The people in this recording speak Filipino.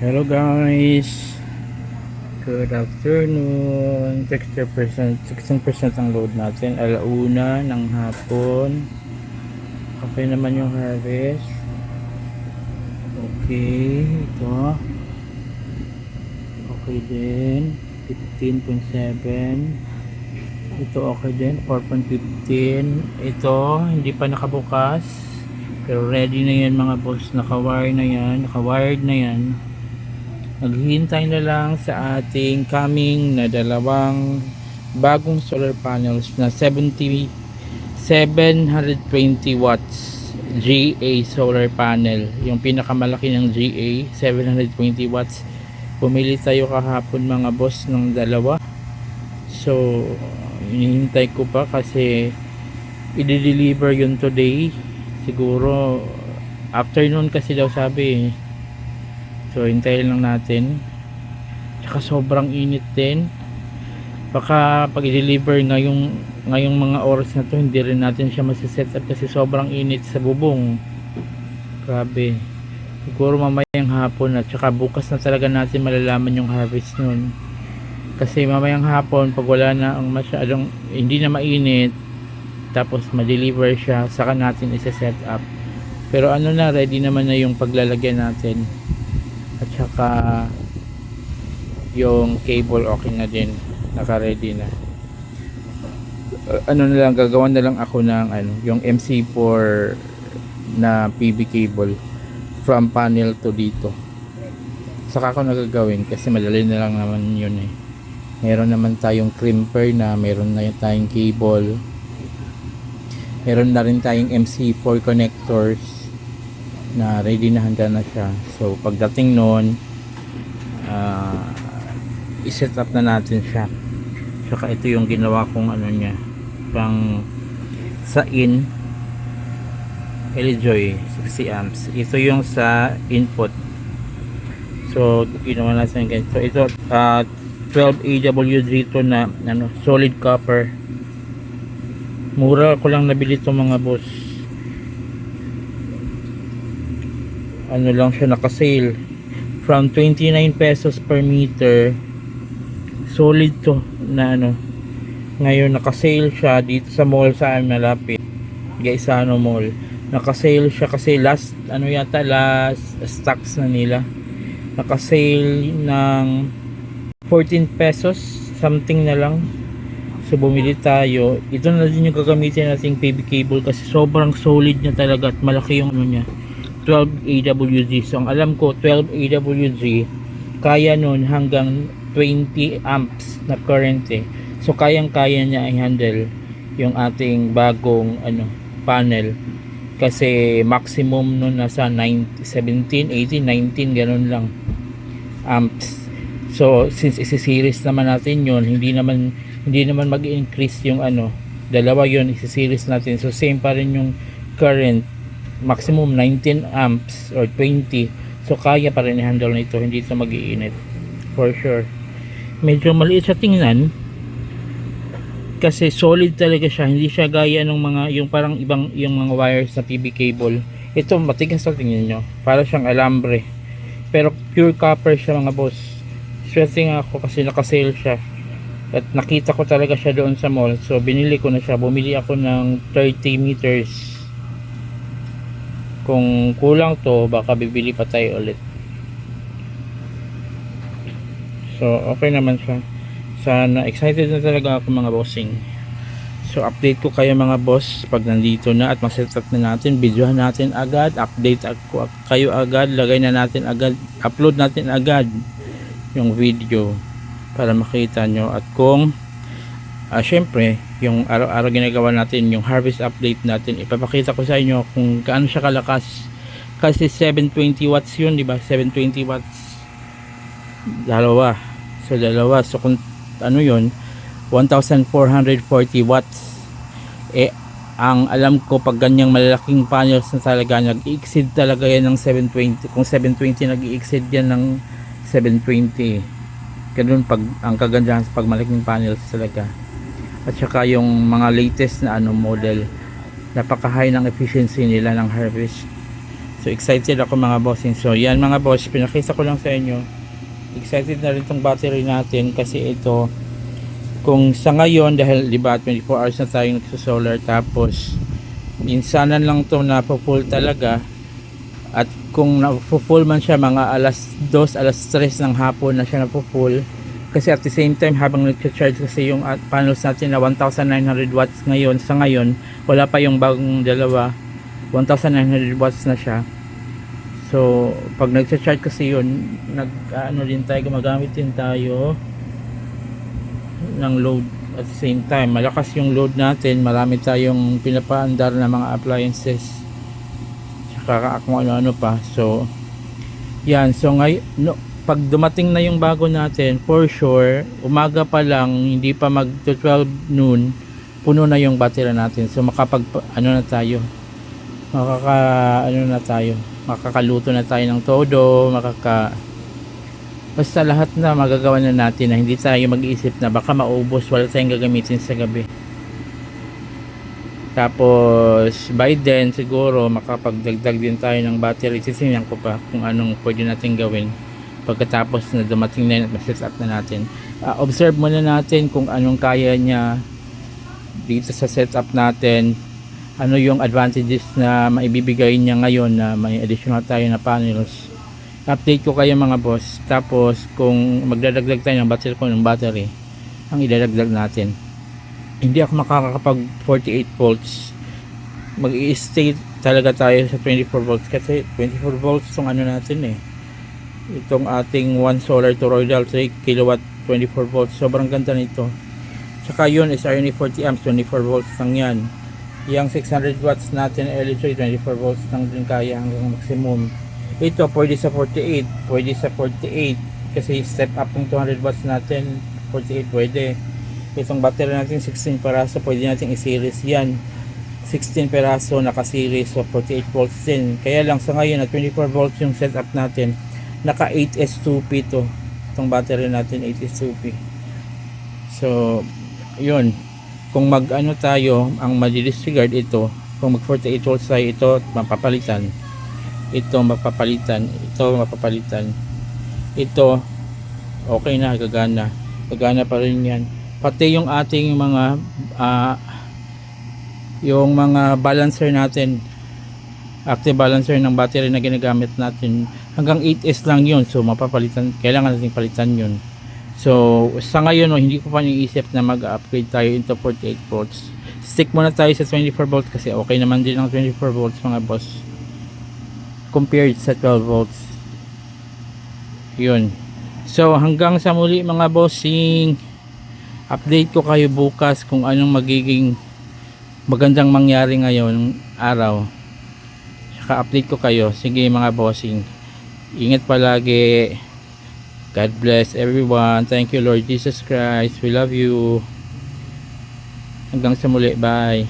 Hello guys, good afternoon. 16% ang load natin, alauna ng hapon. Okay naman yung harvest. Okay, ito okay din, 15.7. ito okay din, 4.15. ito hindi pa nakabukas pero ready na yan mga boss, naka-wire na yan, naka-wired na yan. Naghihintay na lang sa ating coming na dalawang bagong solar panels na 720 watts GA solar panel. Yung pinakamalaki ng GA 720 watts. Pumili tayo kahapon mga boss ng dalawa. So hinihintay ko pa kasi i-deliver yun today. Siguro afternoon kasi daw sabi. So hintayin lang natin. Tsaka sobrang init din. Baka pag i-deliver ngayong mga oras na to, hindi rin natin siya masiset up kasi sobrang init sa bubong. Grabe. Siguro mamayang hapon at tsaka bukas na talaga natin malalaman yung harvest nun. Kasi mamayang hapon pag wala na ang masyadong hindi na mainit, tapos ma-deliver siya, saka natin isa-set up. Pero ano na, ready naman na yung paglalagyan natin. At saka yung cable okay na din, naka-ready na. Ano na lang, gagawan na lang ako ng yung MC4 na PV cable from panel to dito. Saka ako nagagawin kasi madali na lang naman yun eh. Meron naman tayong crimper na meron na tayong cable. Meron na rin tayong MC4 connectors na ready na, handa na siya. So pagdating noon, i-set up na natin siya. Saka ito yung ginawa kong niya, pang sa Elijoy 60 amps. Ito yung sa input. So ginawa natin ganito. Ito 12 AWG to na solid copper. Mura ko lang nabili itong mga boss. Lang siya, naka-sale from 29 pesos per meter. Solid to na ngayon naka-sale siya dito sa mall sa malapit, Gaisano Mall. Naka-sale siya kasi last stocks na nila. Naka-sale ng 14 pesos something na lang. So bumili tayo. Ito na din yung gagamitin nating PV cable kasi sobrang solid niya talaga at malaki yung niya, 12 AWG. So ang alam ko 12 AWG kaya nun hanggang 20 amps na current eh. So kayang-kaya niya i-handle yung ating bagong panel kasi maximum nun nasa 17, 18, 19 ganun lang amps. So since isi-series naman natin yun, hindi naman mag-increase yung dalawa yun, isi-series natin. So same pa rin yung current, maximum 19 amps or 20. So kaya pa rin i-handle nito, hindi ito mag-iinit for sure. Medyo maliit siya tingnan kasi solid talaga siya, hindi siya gaya ng mga yung parang ibang yung mga wires na PV cable. Ito matigas, tingnan nyo, para siyang alambre pero pure copper siya mga boss. Swerte nga ako kasi naka-sale siya at nakita ko talaga siya doon sa mall. So binili ko na siya, bumili ako ng 30 meters. Kung kulang to, baka bibili pa tayo ulit. So okay naman siya. Sana, excited na talaga ako mga bossing. So update ko kayo mga boss pag nandito na at maset up na natin, videohan natin agad, update ako kayo agad, lagay na natin agad, upload natin agad yung video para makita nyo. At kung syempre yung araw-araw ginagawa natin yung harvest update natin, ipapakita ko sa inyo kung gaano siya kalakas kasi 720 watts yun, diba? 720 watts dalawa, so kung yun 1440 watts ang alam ko pag ganyang malalaking panels na talaga nag-i-exceed talaga yan ng 720. Kung 720 nag-i-exceed yan ng 720. Ganun pag ang kagandahan sa pag malaking panels talaga. At saka yung mga latest na model, napaka high ng efficiency nila ng harvest. So excited ako mga bossing. So yan mga boss, pinakita ko lang sa inyo. Excited na rin tong battery natin kasi ito, kung sa ngayon dahil di ba 24 hours na tayong nagso-solar, tapos minsanan lang to na full talaga, at kung na-full man siya mga alas 2, alas 3 ng hapon na siya na-full, kasi at the same time habang nag-charge kasi yung panels natin na 1900 watts ngayon, sa ngayon wala pa yung bagong dalawa, 1900 watts na siya. So pag nag-charge kasi yun, gumagamit din tayo ng load at the same time. Malakas yung load natin, marami tayong pinapaandar na mga appliances tsaka kung ano-ano pa. So yan, so ngayon pag dumating na yung bago natin, for sure umaga pa lang, hindi pa mag 12 noon, puno na yung battery natin. So makakaluto na tayo ng todo, basta lahat na magagawa na natin na hindi tayo mag-iisip na baka maubos, wala tayong gagamitin sa gabi. Tapos by then siguro makapagdagdag din tayo ng battery. Titingnan ko pa kung anong pwede natin gawin pagkatapos na dumating na yun at set up na natin. Observe muna natin kung anong kaya niya dito sa setup natin, ano yung advantages na maibibigay niya ngayon na may additional tayo na panels. Update ko kayo mga boss. Tapos kung magdadagdag tayo ng battery, ang idadagdag natin, hindi ako makakapag 48 volts, mag-i-stay talaga tayo sa 24 volts kasi 24 volts itong ano natin itong ating One Solar Toroidal 3 kilowatt 24 volts. Sobrang ganda nito. Tsaka yun is RNA 40 amps, 24 volts lang yan. Yung 600 watts natin LED 24 volts lang din kaya hanggang maximum. Ito pwede sa 48, pwede sa 48 kasi step up ng 200 watts natin, 48 pwede. Itong battery natin 16 peraso, pwede natin i-series yan, 16 peraso naka-series, so 48 volts din. Kaya lang sa ngayon na 24 volts yung setup natin, naka 8S2P to itong battery natin, 8S2P. So yun, kung mag-ano tayo, ang madi-disregard ito, kung mag 48 volts tayo, ito mapapalitan, ito mapapalitan, ito okay na, gagana pa rin yan. Pati yung ating mga balancer natin, active balancer ng battery na ginagamit natin, hanggang 8S lang yun, so mapapalitan, kailangan natin palitan yun. So sa ngayon hindi ko pa iniisip na mag-upgrade tayo into 48 volts. Stick muna tayo sa 24 volts kasi okay naman din ang 24 volts mga boss compared sa 12 volts. Yun, so hanggang sa muli mga bossing, update ko kayo bukas kung anong magiging magandang mangyari ngayon araw, saka update ko kayo. Sige mga bossing, ingat palagi. God bless everyone. Thank you Lord Jesus Christ, we love you. Hanggang sa muli, bye.